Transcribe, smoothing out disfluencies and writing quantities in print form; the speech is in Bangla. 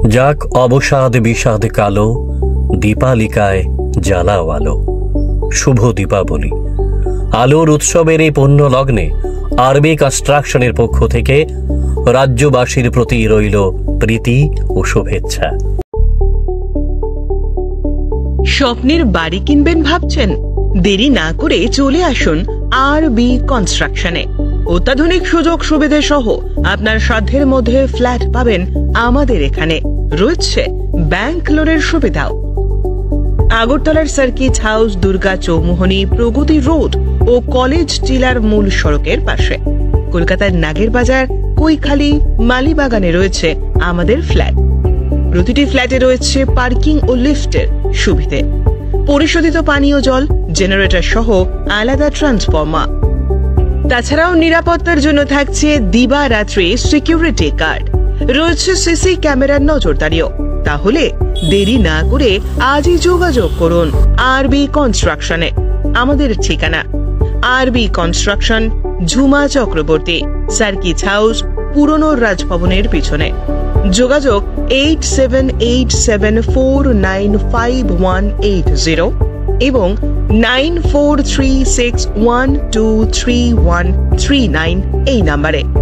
যাক অবসাদ বিষাদ কালো, দীপালিকায় জ্বালাও আলো। শুভ দীপাবলি। আলোর উৎসবের এই পুণ্য লগ্নে আরবি কনস্ট্রাকশনের পক্ষ থেকে রাজ্যবাসীর প্রতি রইল প্রীতি ও শুভেচ্ছা। স্বপ্নের বাড়ি কিনবেন ভাবছেন? দেরি না করে চলে আসুন আরবি কনস্ট্রাকশনে। অত্যাধুনিক সুযোগ সুবিধা সহ আপনার সাধ্যের মধ্যে ফ্ল্যাট পাবেন আমাদের এখানে। রয়েছে ব্যাংক লোনের সুবিধাও। আগরতলার সার্কিট হাউস, দুর্গা চৌমুহনী, প্রগতি রোড ও কলেজ টিলার মূল সড়কের পাশে। কলকাতার নাগের বাজার, কৈখালি, মালিবাগানে রয়েছে আমাদের ফ্ল্যাট। প্রতিটি ফ্ল্যাটে রয়েছে পার্কিং ও লিফটের সুবিধে, পরিশোধিত পানীয় জল, জেনারেটর সহ আলাদা ট্রান্সফরমার। তাছাড়াও নিরাপত্তার জন্য থাকছে দিবারাত্রি সিকিউরিটি গার্ড, রয়েছে সিসি ক্যামেরার নজরদারিও। তাহলে দেরি না করে আজই যোগাযোগ করুন আরবি কনস্ট্রাকশনে। আমাদের ঠিকানা আরবি construction, Jhuma Chakraborty, circuit house, পুরনো রাজভবনের পিছনে। যোগাযোগ 8787495180 এবং 9436123139 এই নাম্বারে।